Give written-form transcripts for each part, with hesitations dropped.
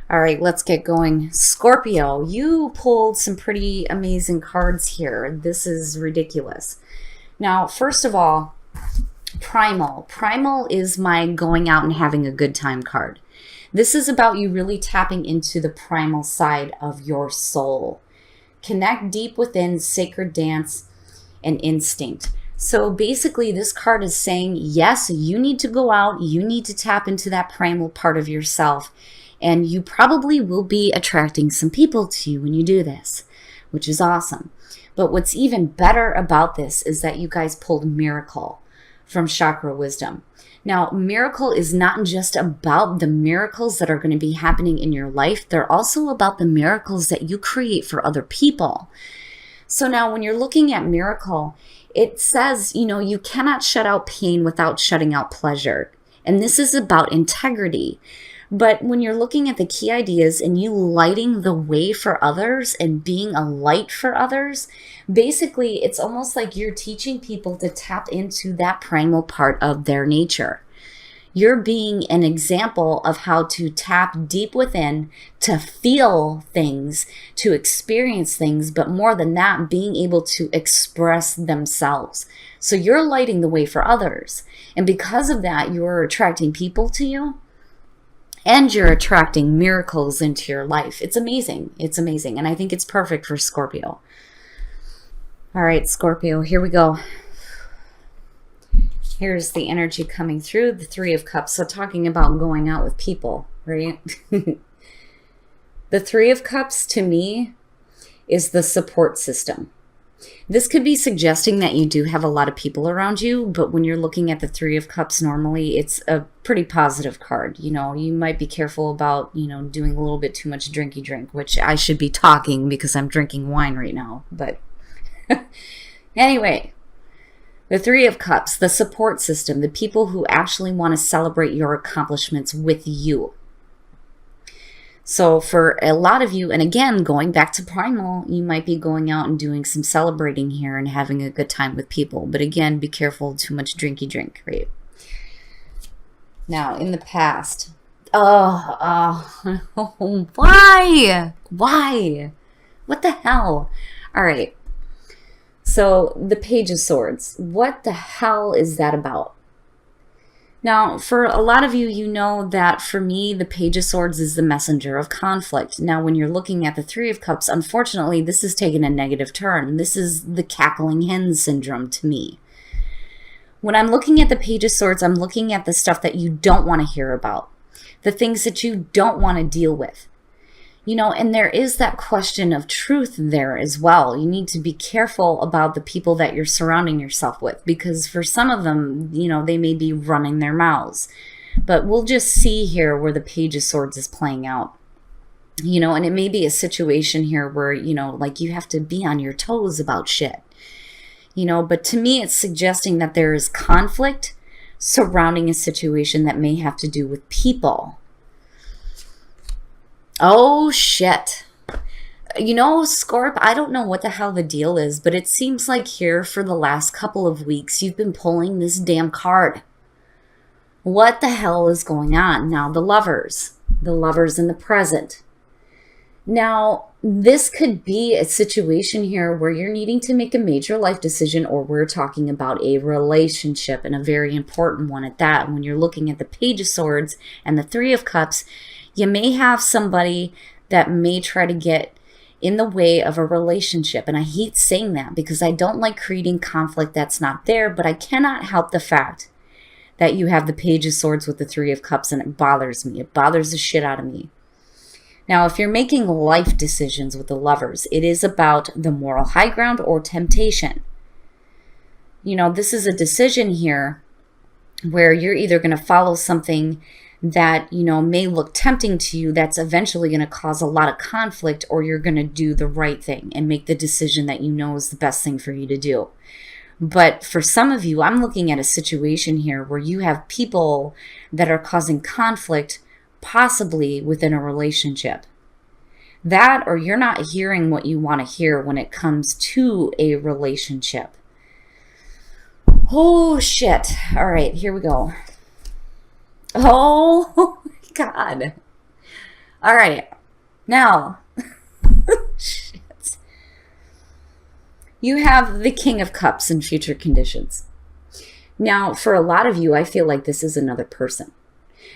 All right, let's get going. Scorpio, you pulled some pretty amazing cards here. This is ridiculous. Now, first of all, Primal. Primal is my going out and having a good time card. This is about you really tapping into the primal side of your soul. Connect deep within sacred dance and instinct. So basically, this card is saying, yes, you need to go out, you need to tap into that primal part of yourself, and you probably will be attracting some people to you when you do this, which is awesome. But what's even better about this is that you guys pulled Miracle from Chakra Wisdom. Now, Miracle is not just about the miracles that are going to be happening in your life. They're also about the miracles that you create for other people. So now when you're looking at Miracle, it says, you cannot shut out pain without shutting out pleasure. And this is about integrity. But when you're looking at the key ideas and you lighting the way for others and being a light for others, basically it's almost like you're teaching people to tap into that primal part of their nature. You're being an example of how to tap deep within, to feel things, to experience things, but more than that, being able to express themselves. So you're lighting the way for others. And because of that, you're attracting people to you. And you're attracting miracles into your life. It's amazing. It's amazing. And I think it's perfect for Scorpio. All right, Scorpio, here we go. Here's the energy coming through, the Three of Cups. So talking about going out with people, right? The Three of Cups to me is the support system. This could be suggesting that you do have a lot of people around you, but when you're looking at the Three of Cups, normally it's a pretty positive card. You might be careful about, doing a little bit too much drinky drink, which I should be talking because I'm drinking wine right now. But anyway, the Three of Cups, the support system, the people who actually want to celebrate your accomplishments with you. So for a lot of you, and again, going back to Primal, you might be going out and doing some celebrating here and having a good time with people. But again, be careful, too much drinky drink, right? Now, in the past, why? Why? What the hell? All right. So the Page of Swords, what the hell is that about? Now, for a lot of you, you know that for me, the Page of Swords is the messenger of conflict. Now, when you're looking at the Three of Cups, unfortunately, this has taken a negative turn. This is the cackling hen syndrome to me. When I'm looking at the Page of Swords, I'm looking at the stuff that you don't want to hear about, the things that you don't want to deal with. And there is that question of truth there as well. You need to be careful about the people that you're surrounding yourself with, because for some of them, they may be running their mouths. But we'll just see here where the Page of Swords is playing out. And it may be a situation here where, like you have to be on your toes about shit. But to me, it's suggesting that there is conflict surrounding a situation that may have to do with people. Oh, shit. Scorp, I don't know what the hell the deal is, but it seems like here for the last couple of weeks, you've been pulling this damn card. What the hell is going on? Now, the lovers in the present. Now, this could be a situation here where you're needing to make a major life decision, or we're talking about a relationship, and a very important one at that. When you're looking at the Page of Swords and the Three of Cups, you may have somebody that may try to get in the way of a relationship. And I hate saying that because I don't like creating conflict that's not there, but I cannot help the fact that you have the Page of Swords with the Three of Cups, and it bothers me. It bothers the shit out of me. Now, if you're making life decisions with the lovers, it is about the moral high ground or temptation. This is a decision here where you're either going to follow something that, may look tempting to you that's eventually going to cause a lot of conflict, or you're going to do the right thing and make the decision that is the best thing for you to do. But for some of you, I'm looking at a situation here where you have people that are causing conflict, possibly within a relationship. That, or you're not hearing what you want to hear when it comes to a relationship. Oh, shit. All right, here we go. Oh, God. All right. Now, shit. You have the King of Cups in future conditions. Now, for a lot of you, I feel like this is another person.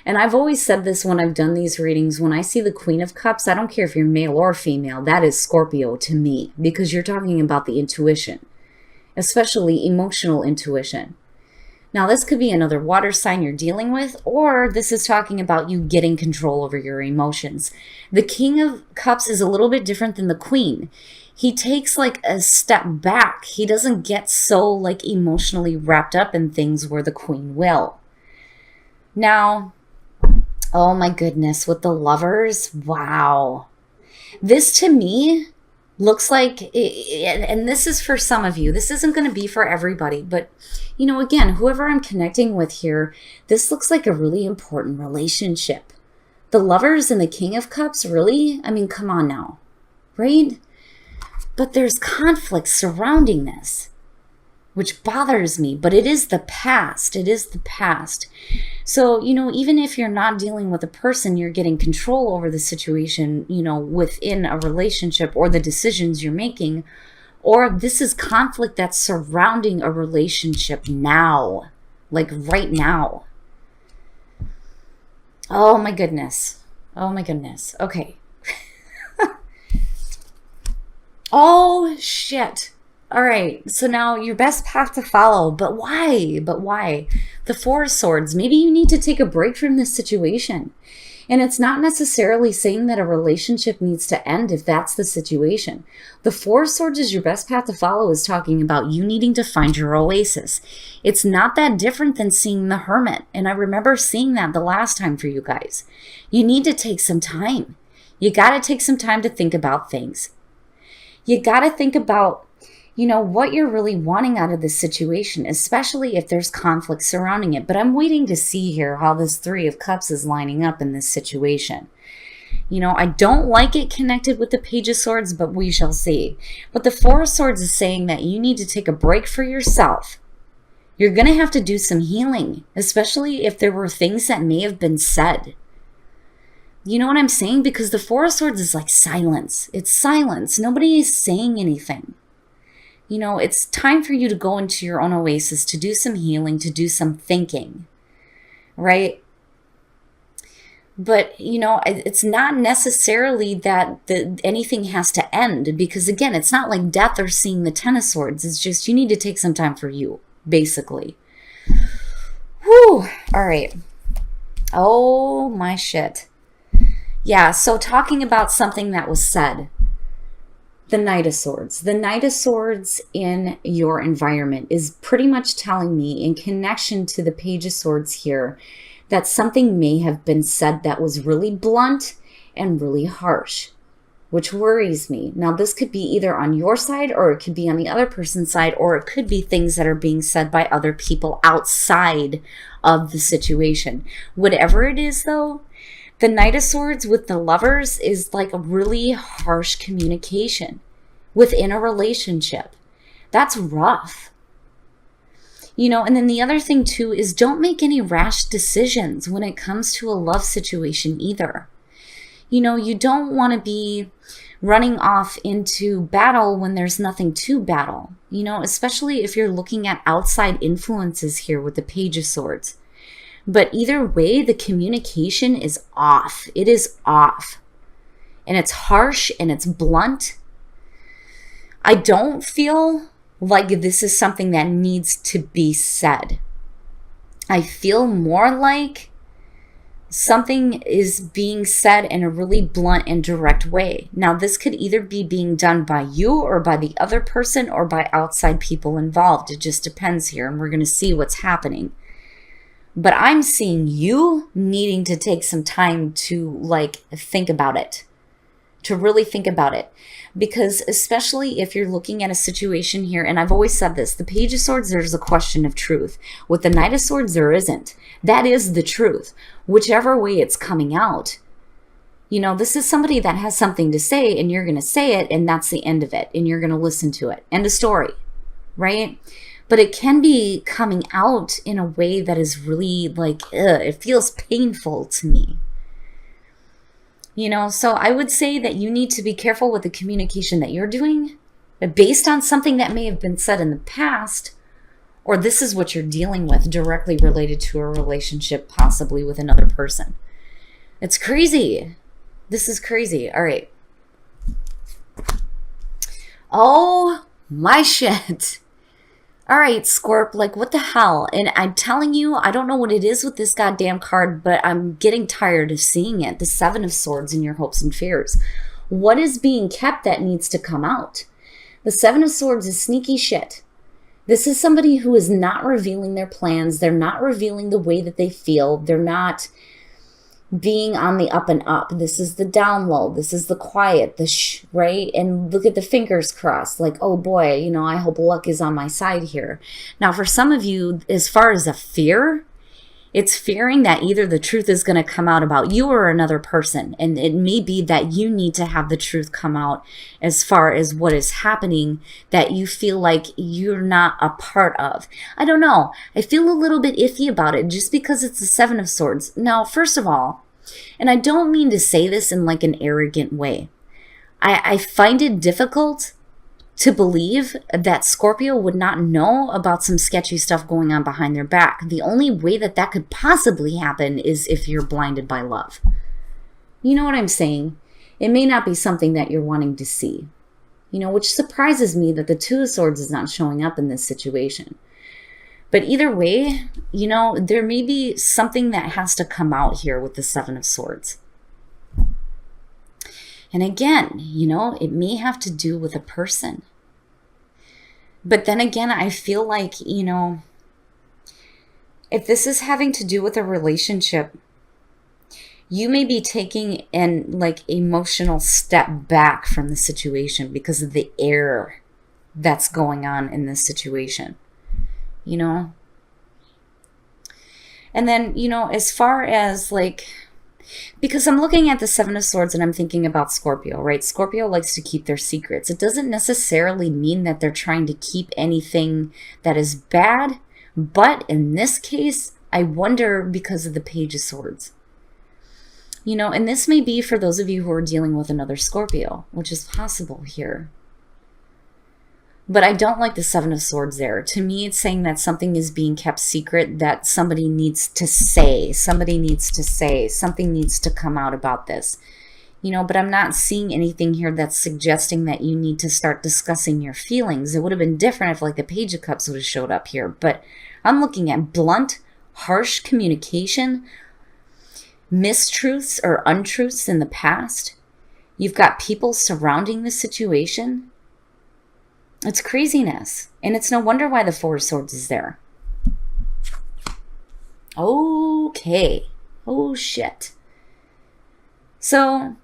And I've always said this when I've done these readings. When I see the Queen of Cups, I don't care if you're male or female. That is Scorpio to me, because you're talking about the intuition, especially emotional intuition. Now, this could be another water sign you're dealing with, or this is talking about you getting control over your emotions. The King of Cups is a little bit different than the Queen. He takes like a step back. He doesn't get so like emotionally wrapped up in things where the Queen will. Now, oh my goodness, with the Lovers, wow. This to me looks like, and this is for some of you, this isn't going to be for everybody, but you know, again, whoever I'm connecting with here, this looks like a really important relationship. The Lovers and the King of Cups, really? I mean, come on now, right? But there's conflict surrounding this, which bothers me, but it is the past. It is the past. So, you know, even if you're not dealing with a person, you're getting control over the situation, you know, within a relationship or the decisions you're making, or this is conflict that's surrounding a relationship now, like right now. Oh my goodness. Oh my goodness. Okay. Oh shit. All right, so now your best path to follow, but why? But why? The Four of Swords, maybe you need to take a break from this situation. And it's not necessarily saying that a relationship needs to end if that's the situation. The Four of Swords is your best path to follow is talking about you needing to find your oasis. It's not that different than seeing the Hermit. And I remember seeing that the last time for you guys. You need to take some time. You got to take some time to think about things. You got to think about, you know, what you're really wanting out of this situation, especially if there's conflict surrounding it. But I'm waiting to see here how this Three of Cups is lining up in this situation. You know, I don't like it connected with the Page of Swords, but we shall see. But the Four of Swords is saying that you need to take a break for yourself. You're going to have to do some healing, especially if there were things that may have been said. You know what I'm saying? Because the Four of Swords is like silence. It's silence. Nobody is saying anything. You know, it's time for you to go into your own oasis, to do some healing, to do some thinking, right? But, you know, it's not necessarily that anything has to end, because, again, it's not like death or seeing the Ten of Swords. It's just you need to take some time for you, basically. Whew. All right. Oh, my shit. Yeah, so talking about something that was said. The Knight of Swords. The Knight of Swords in your environment is pretty much telling me, in connection to the Page of Swords here, that something may have been said that was really blunt and really harsh, which worries me. Now, this could be either on your side, or it could be on the other person's side, or it could be things that are being said by other people outside of the situation. Whatever it is, though, the Knight of Swords with the Lovers is like a really harsh communication within a relationship. That's rough. You know, and then the other thing too is don't make any rash decisions when it comes to a love situation either. You know, you don't want to be running off into battle when there's nothing to battle. You know, especially if you're looking at outside influences here with the Page of Swords. But either way, the communication is off. It is off. And it's harsh and it's blunt. I don't feel like this is something that needs to be said. I feel more like something is being said in a really blunt and direct way. Now, this could either be being done by you or by the other person or by outside people involved. It just depends here, and we're going to see what's happening. But I'm seeing you needing to take some time to like think about it, to really think about it. Because especially if you're looking at a situation here, and I've always said this, the Page of Swords, there's a question of truth. With the Knight of Swords, there isn't. That is the truth, whichever way it's coming out. You know, this is somebody that has something to say, and you're going to say it, and that's the end of it, and you're going to listen to it. End of story, right? But it can be coming out in a way that is really like, it feels painful to me. So I would say that you need to be careful with the communication that you're doing based on something that may have been said in the past, or this is what you're dealing with directly related to a relationship, possibly with another person. It's crazy. This is crazy. All right. Oh my shit. All right, Scorp, like what the hell? And I'm telling you, I don't know what it is with this goddamn card, but I'm getting tired of seeing it. The Seven of Swords in your hopes and fears. What is being kept that needs to come out? The Seven of Swords is sneaky shit. This is somebody who is not revealing their plans. They're not revealing the way that they feel. They're not being on the up and up. This is the down low. This is the quiet, right? And look at the fingers crossed. Like, oh boy, I hope luck is on my side here. Now, for some of you, as far as a fear, it's fearing that either the truth is going to come out about you or another person. And it may be that you need to have the truth come out as far as what is happening that you feel like you're not a part of. I don't know. I feel a little bit iffy about it just because it's the Seven of Swords. Now, first of all, and I don't mean to say this in like an arrogant way, I find it difficult to believe that Scorpio would not know about some sketchy stuff going on behind their back. The only way that that could possibly happen is if you're blinded by love. You know what I'm saying? It may not be something that you're wanting to see, which surprises me that the Two of Swords is not showing up in this situation. But either way, there may be something that has to come out here with the Seven of Swords. And again, it may have to do with a person. But then again, I feel like, if this is having to do with a relationship, you may be taking an emotional step back from the situation because of the error that's going on in this situation, And then, as far as because I'm looking at the Seven of Swords and I'm thinking about Scorpio, right? Scorpio likes to keep their secrets. It doesn't necessarily mean that they're trying to keep anything that is bad. But in this case, I wonder because of the Page of Swords. And this may be for those of you who are dealing with another Scorpio, which is possible here. But I don't like the Seven of Swords there. To me, it's saying that something is being kept secret, that somebody needs to say. Something needs to come out about this. But I'm not seeing anything here that's suggesting that you need to start discussing your feelings. It would have been different if the Page of Cups would have showed up here. But I'm looking at blunt, harsh communication, mistruths or untruths in the past. You've got people surrounding the situation. It's craziness. And it's no wonder why the Four of Swords is there. Okay. Oh, shit. So,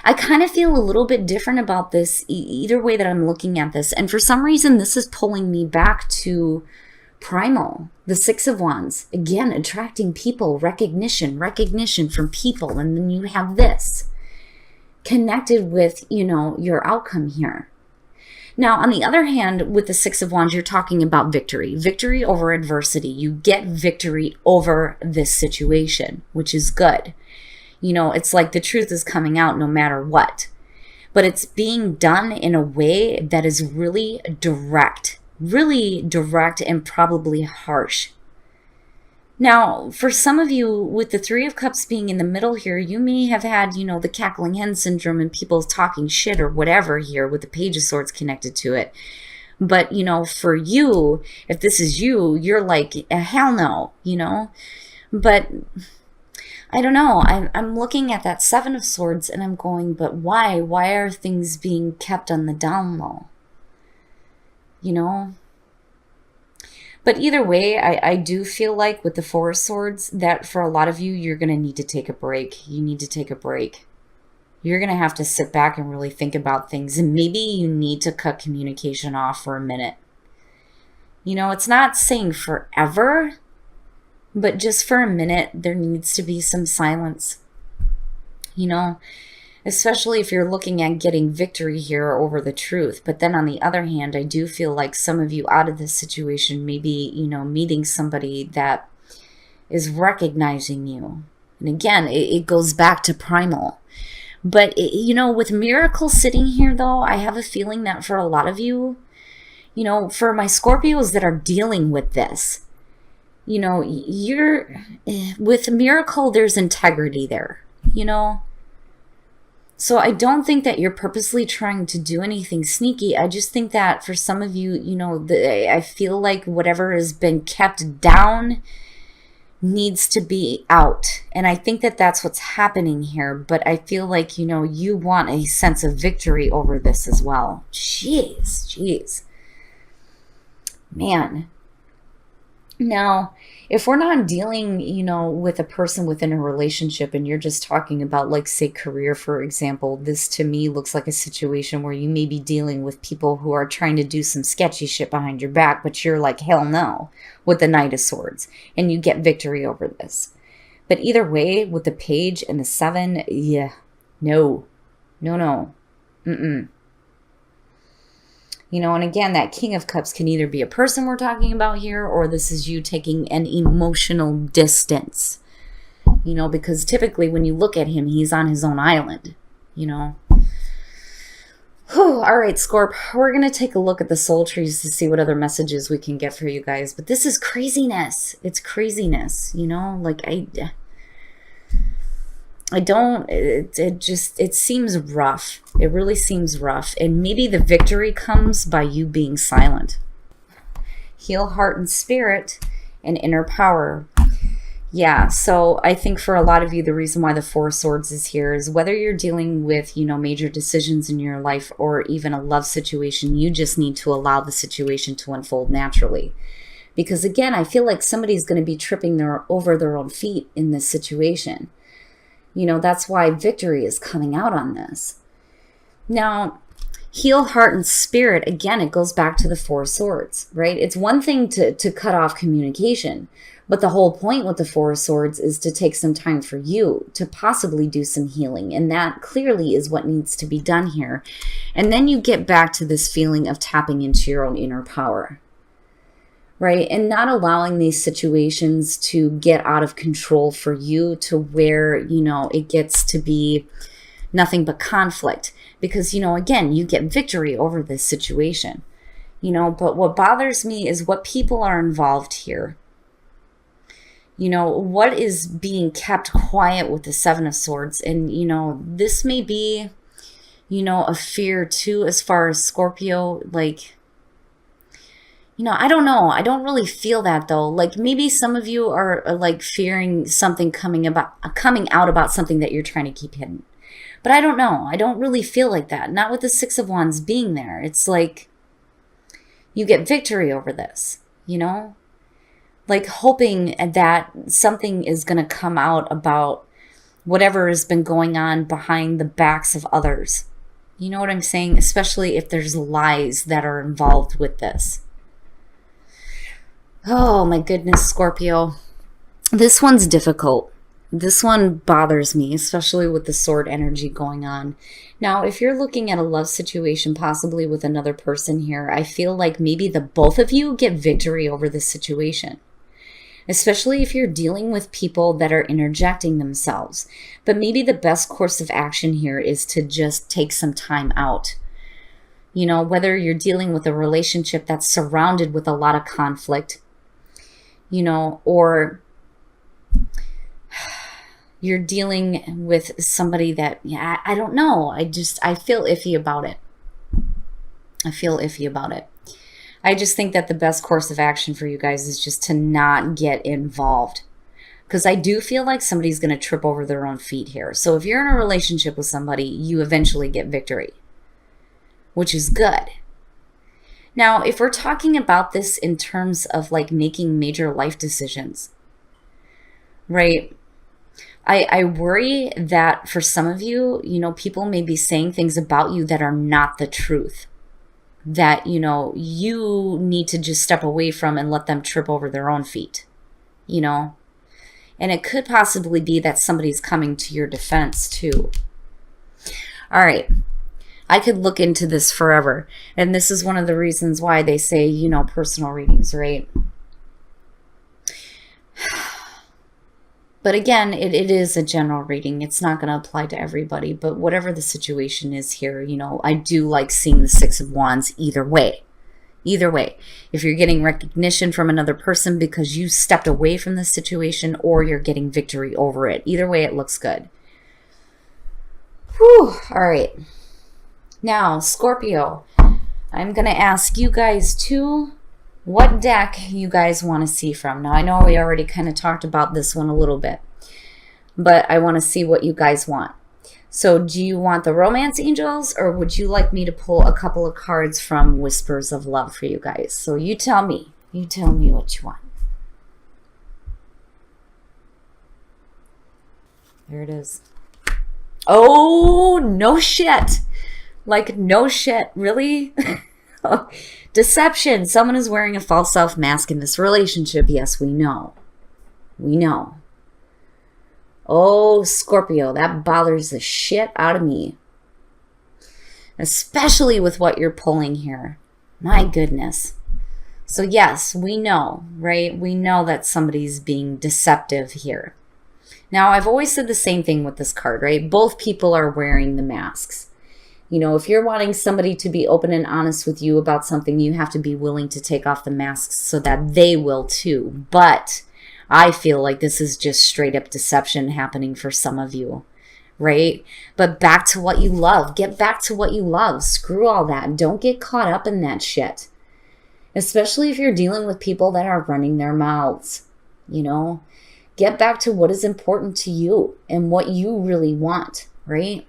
I kind of feel a little bit different about this either way that I'm looking at this. And for some reason, this is pulling me back to Primal. The Six of Wands. Again, attracting people, recognition from people. And then you have this connected with, your outcome here. Now, on the other hand, with the Six of Wands, you're talking about victory. Victory over adversity. You get victory over this situation, which is good. It's like the truth is coming out no matter what. But it's being done in a way that is really direct and probably harsh. Now, for some of you, with the Three of Cups being in the middle here, you may have had, the cackling hen syndrome and people talking shit or whatever here with the Page of Swords connected to it. But, for you, if this is you, you're like, hell no, But I don't know. I'm looking at that Seven of Swords and I'm going, but why? Why are things being kept on the down low? But either way, I do feel like with the Four of Swords that for a lot of you, you're going to need to take a break. You need to take a break. You're going to have to sit back and really think about things. And maybe you need to cut communication off for a minute. It's not saying forever, but just for a minute, there needs to be some silence. Especially if you're looking at getting victory here over the truth. But then on the other hand, I do feel like some of you out of this situation, maybe, meeting somebody that is recognizing you. And again, it goes back to primal. But, you know, with Miracle sitting here, though, I have a feeling that for a lot of you, you know, for my Scorpios that are dealing with this, you know, with Miracle, there's integrity there, you know. So I don't think that you're purposely trying to do anything sneaky. I just think that for some of you, you know, I feel like whatever has been kept down needs to be out. And I think that that's what's happening here. But I feel like, you know, you want a sense of victory over this as well. Jeez. Man. Now, if we're not dealing, you know, with a person within a relationship and you're just talking about, like, say, career, for example, this to me looks like a situation where you may be dealing with people who are trying to do some sketchy shit behind your back, but you're like, hell no, with the Knight of Swords, and you get victory over this. But either way, with the Page and the 7, yeah, no. You know, and again, that King of Cups can either be a person we're talking about here, or this is you taking an emotional distance. You know, because typically when you look at him, he's on his own island, you know. Whew, all right, Scorp, we're going to take a look at the soul trees to see what other messages we can get for you guys. But this is craziness. It's craziness, you know, like I don't, it seems rough. It really seems rough. And maybe the victory comes by you being silent. Heal heart and spirit and inner power. Yeah, so I think for a lot of you, the reason why the Four of Swords is here is whether you're dealing with, you know, major decisions in your life or even a love situation, you just need to allow the situation to unfold naturally. Because again, I feel like somebody's going to be tripping over their own feet in this situation. You know, that's why victory is coming out on this. Now, heal heart and spirit, again, it goes back to the Four of Swords, right? It's one thing to cut off communication, but the whole point with the Four of Swords is to take some time for you to possibly do some healing. And that clearly is what needs to be done here. And then you get back to this feeling of tapping into your own inner power. Right? And not allowing these situations to get out of control for you to where, you know, it gets to be nothing but conflict. Because, you know, again, you get victory over this situation. You know, but what bothers me is what people are involved here. You know, what is being kept quiet with the Seven of Swords. And, you know, this may be, you know, a fear too as far as Scorpio, like, you know, I don't know. I don't really feel that though. Like maybe some of you are like fearing something coming out about something that you're trying to keep hidden. But I don't know. I don't really feel like that. Not with the Six of Wands being there. It's like you get victory over this, you know? Like hoping that something is going to come out about whatever has been going on behind the backs of others. You know what I'm saying? Especially if there's lies that are involved with this. Oh my goodness, Scorpio. This one's difficult. This one bothers me, especially with the sword energy going on. Now, if you're looking at a love situation, possibly with another person here, I feel like maybe the both of you get victory over this situation. Especially if you're dealing with people that are interjecting themselves. But maybe the best course of action here is to just take some time out. You know, whether you're dealing with a relationship that's surrounded with a lot of conflict, you know, or you're dealing with somebody that, yeah, I don't know. I feel iffy about it. I feel iffy about it. I just think that the best course of action for you guys is just to not get involved. Because I do feel like somebody's going to trip over their own feet here. So if you're in a relationship with somebody, you eventually get victory, which is good. Now, if we're talking about this in terms of like making major life decisions, right? I worry that for some of you, you know, people may be saying things about you that are not the truth. That, you know, you need to just step away from and let them trip over their own feet, you know? And it could possibly be that somebody's coming to your defense too. All right. I could look into this forever. And this is one of the reasons why they say, you know, personal readings, right? But again, it is a general reading. It's not going to apply to everybody. But whatever the situation is here, you know, I do like seeing the Six of Wands either way. Either way. If you're getting recognition from another person because you stepped away from the situation, or you're getting victory over it. Either way, it looks good. Whew. All right. Now, Scorpio, I'm going to ask you guys too what deck you guys want to see from. Now, I know we already kind of talked about this one a little bit, but I want to see what you guys want. So do you want the Romance Angels, or would you like me to pull a couple of cards from Whispers of Love for you guys? So you tell me. You tell me what you want. There it is. Oh, no shit. Like, no shit. Really? Deception. Someone is wearing a false self mask in this relationship. Yes, we know. We know. Oh, Scorpio, that bothers the shit out of me. Especially with what you're pulling here. My goodness. So yes, we know, right? We know that somebody's being deceptive here. Now, I've always said the same thing with this card, right? Both people are wearing the masks. You know, if you're wanting somebody to be open and honest with you about something, you have to be willing to take off the masks so that they will too. But I feel like this is just straight up deception happening for some of you, right? But back to what you love. Get back to what you love. Screw all that. Don't get caught up in that shit. Especially if you're dealing with people that are running their mouths, you know? Get back to what is important to you and what you really want, right?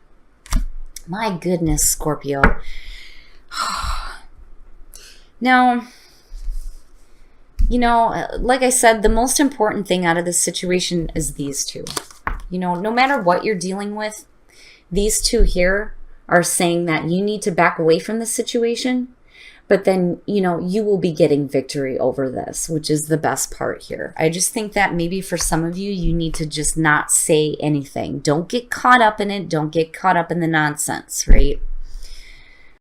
My goodness, Scorpio. Now, you know, like I said, the most important thing out of this situation is these two. You know, no matter what you're dealing with, these two here are saying that you need to back away from the situation, but then, you know, you will be getting victory over this, which is the best part here. I just think that maybe for some of you, you need to just not say anything. Don't get caught up in it. Don't get caught up in the nonsense, right?